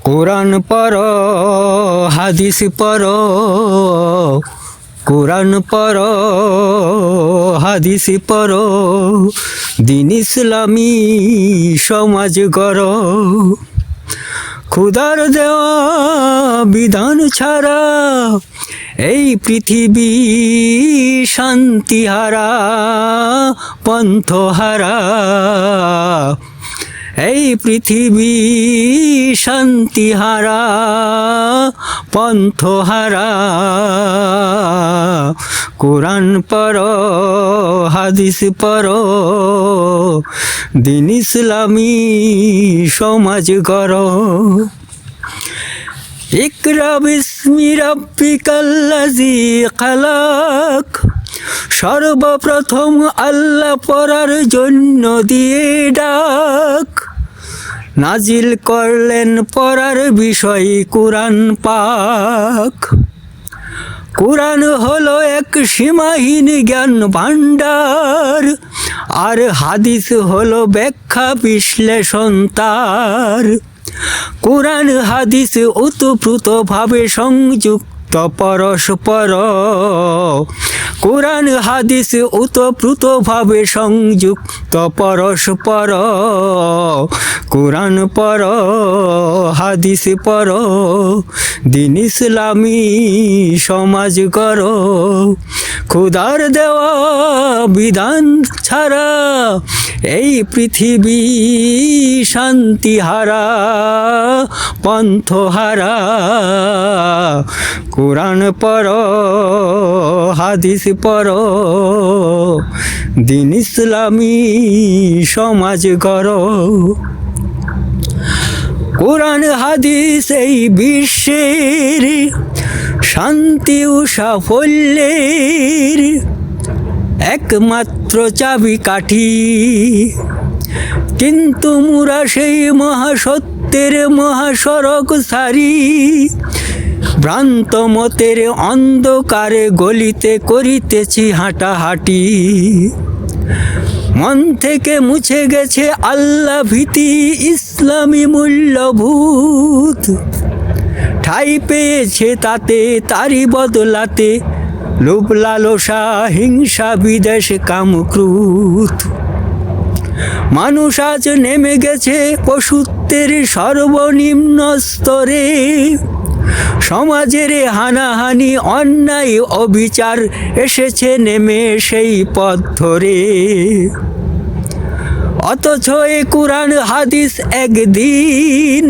কোরআন পড়ো, হাদিস পড়ো, কোরআন পড়ো, হাদিস পড়ো, দিন ইসলামী সমাজ গড়ো। খুদার দেওয়া বিধান ছাড়া এই পৃথিবী শান্তিহারা, পন্থহারা। এই পৃথিবী শান্তিহারা, পন্থহারা। কোরআন পড়ো, হাদিস পড়ো, দিন ইসলামী সমাজ গড়ো। ইকরা বিস্মি রাব্বিকাল্লাযী খালাক, সর্বপ্রথম আল্লাহ পড়ার জন্য দিয়ে ডাক। নাজিল করলেন পড়ার বিষয় কুরআন পাক। কুরআন হলো এক সীমাহীন জ্ঞান ভাণ্ডার, আর হাদিস হলো ব্যাখ্যা বিশ্লেষণ তার। কুরআন হাদিস ওতপ্রোতভাবে সংযুক্ত পরস্পর। কুরআন হাদিস ওতপ্রোতভাবে সংযুক্ত পরস্পর। কুরআন পড়ো, হাদিস পড়ো, দিন ইসলামী সমাজ গড়ো। খুদার দেওয়া বিধান ছাড়া এই পৃথিবী শান্তিহারা, পন্থহারা। কুরআন পড়ো, হাদিস পড়ো, দিন ইসলামী সমাজ গড়ো। কুরআন হাদিস এই বিশ্বের শান্তি ও সাফল্যের একমাত্র চাবিকাঠি। কিন্তু মোরা সেই মহাসত্যের মহাসড়ক সারি, ভ্রান্ত মতের অন্ধকারে গলিতে করিতেছি হাঁটাহাঁটি। মন থেকে মুছে গেছে আল্লাহ ভীতি, ইসলামী মূল্যবোধ ঠাই পেয়েছে তাতে। তারই বদলাতে লোভ লালসা, হিংসা, বিদ্বেষ, কাম, ক্রোধ। মানুষ আজ নেমে গেছে পশুত্বের সর্বনিম্ন স্তরে। সমাজের হানাহানি, অন্যায়, অবিচার এসেছে নেমে সেই পথ ধরে। অথচ এ কুরআন হাদিস একদিন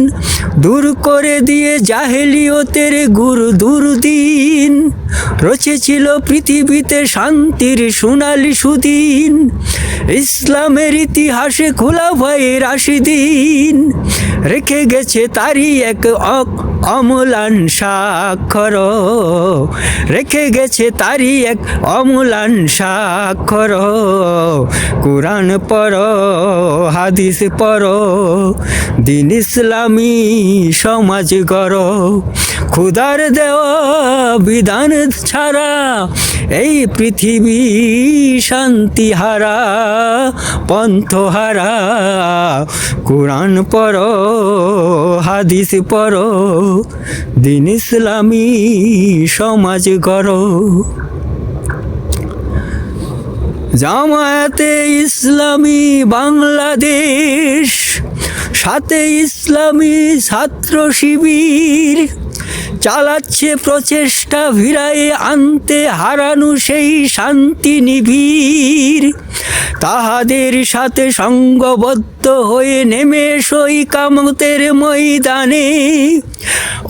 দূর করে দিয়ে জাহেলিয়তের গুরু দুর্দিন রচেছিল পৃথিবীতে শান্তির সোনালি সুদিন। ইসলামের ইতিহাসে খোলাফায়ে রাশিদিন রেখে গেছে তারই এক অম্লান স্বাক্ষর। রেখে গেছে তারই এক অম্লান স্বাক্ষর। কুরআন পড়ো, হাদিস পড়ো, দিন ইসলামী সমাজ গড়ো। খুদার দেওয়া বিধান ছাড়া এই পৃথিবী শান্তিহারা, পন্থহারা। কুরআন পড়ো, হাদিস পড়ো, দিন ইসলামী সমাজ গড়ো। জামায়াতে ইসলামী বাংলাদেশ, সাথে ইসলামী ছাত্র শিবির চালাচ্ছে প্রচেষ্টা ফিরায়ে আনতে হারানো সেই শান্তি নিবিড়। তাহাদের সাথে সঙ্গবদ্ধ হয়ে নেমে সই কামতের ময়দানে,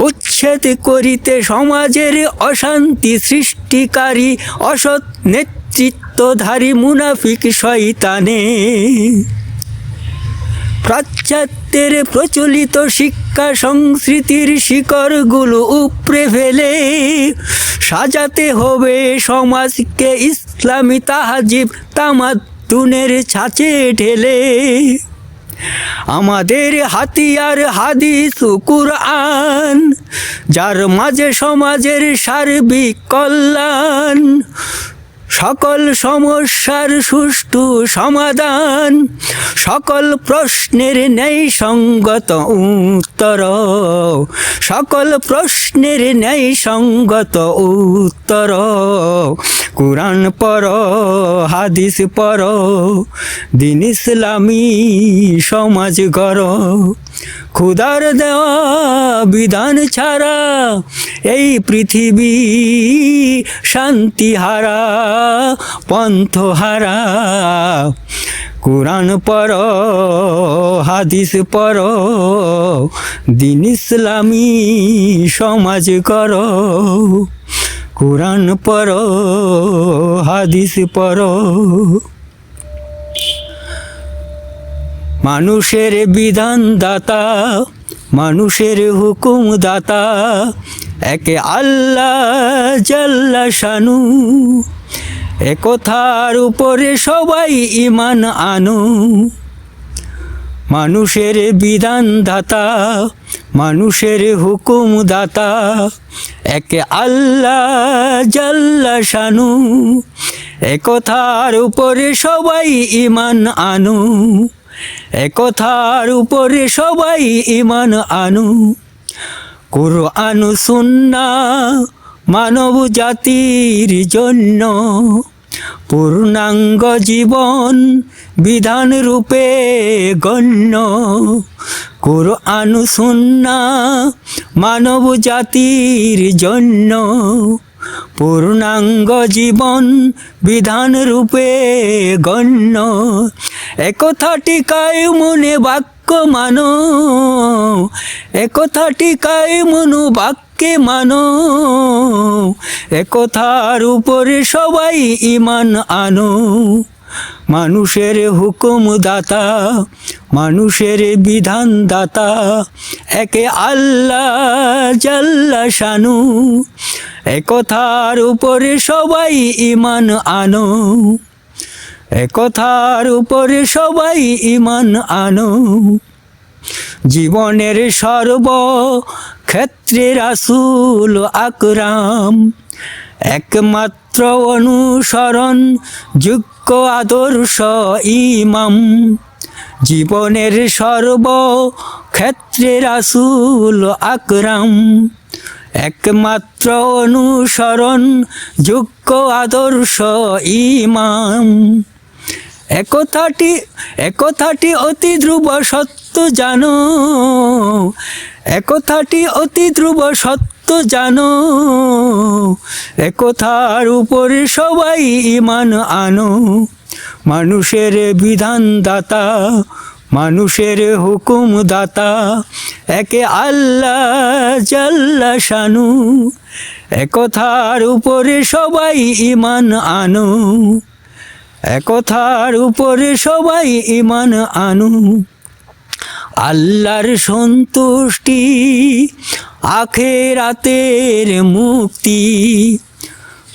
উচ্ছেদ করিতে সমাজের অশান্তি সৃষ্টিকারী অসৎ নেতৃত্বধারী মুনাফিক শয়তানে। পাশ্চাত্যের প্রচলিত শিক্ষা সংস্কৃতির শিকড়গুলো উপড়ে ফেলে সাজাতে হবে সমাজকে ইসলামী তাহাজিব তামাদ্দুনের ছাঁচে ঢেলে। আমাদের হাতিয়ার হাদিস ও কুরআন, যার মাঝে সমাজের সার্বিক কল্যাণ সকল সমস্যার সুষ্ঠু সমাধান, সকল প্রশ্নের ন্যায় সঙ্গত উত্তর, সকল প্রশ্নের ন্যায় সঙ্গত উত্তর। কুরআন পড়ো, হাদিস পড়ো, দিন ইসলামী সমাজ গড়ো। খুদার দেওয়া বিধান ছাড়া এই পৃথিবী শান্তিহারা, পন্থহারা। কুরআন পড়ো, হাদিস পড়ো, দিন ইসলামী সমাজ গড়ো। কুরআন পড়ো, হাদিস পড়ো। মানুষের বিধান দাতা, মানুষের হুকুম দাতা, একে আল্লাহ জাল্লা শানু। একথার উপরে সবাই ঈমান আনো। মানুষের বিধান দাতা, মানুষের হুকুম দাতা, একে আল্লাহ জাল্লা শানু। একথার উপরে সবাই ঈমান আনো। একথার উপরে সবাই ঈমান আনো। কুরআন সুন্নাহ মানব জাতির জন্য পূর্ণাঙ্গ জীবন বিধান রূপে গণ্য। কুরআন সুন্নাহ মানব জাতির জন্য পূর্ণাঙ্গ জীবন বিধান রূপে গণ্য। একথাটি কায় মনে বাক্য মানো, একথাটি কায় মনো বাক্যে মানো। একথার উপরে সবাই ঈমান আনো। মানুষের হুকুম দাতা, মানুষের বিধান দাতা, একে আল্লাহ জাল্লা শানু। একথার উপরে সবাই ঈমান আনো। একথার উপরে সবাই ঈমান আনো। জীবনের সর্ব ক্ষেত্রে রাসূল আকরাম একমাত্র অনুসরণ যোগ্য আদর্শ ইমাম। জীবনের সর্ব ক্ষেত্রে রাসূল আকরাম একমাত্র অনুসরণ যোগ্য আদর্শ ইমাম। একথাটি অতি ধ্রুব সত্য জানো। একথাটি অতি ধ্রুব সত্য জানো। একথার উপরে সবাই ঈমান আনো। মানুষের বিধান দাতা, মানুষের হুকুম দাতা, একে আল্লাহ জাল্লা শানু। একথার উপরে সবাই ঈমান আনো। একথার উপরে সবাই ঈমান আনো। আল্লাহর সন্তুষ্টি আখিরাতের মুক্তি,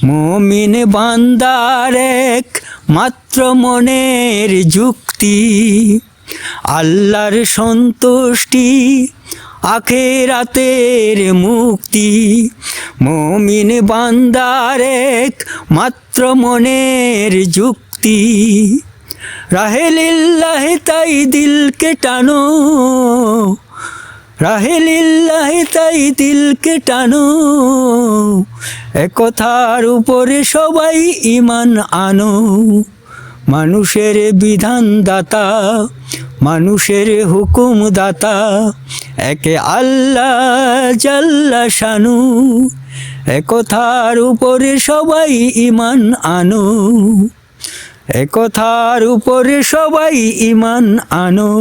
মুমিন বান্দার এক মাত্র মনের যুক্তি। আল্লাহর সন্তুষ্টি আখিরাতের মুক্তি, মুমিন বান্দার এক মাত্র মনের যুক্তি। রাহে লিল্লাহি তাই দিলকে টানো, রাহে লিল্লাহি তাই দিলকে টানো। একথার উপরে সবাই ঈমান আনো। মানুষের বিধান দাতা, মানুষের হুকুম দাতা, একে আল্লাহ জাল্লা শানু। একথার উপরে সবাই ঈমান আনো। একথার উপরে সবাই ঈমান আনো।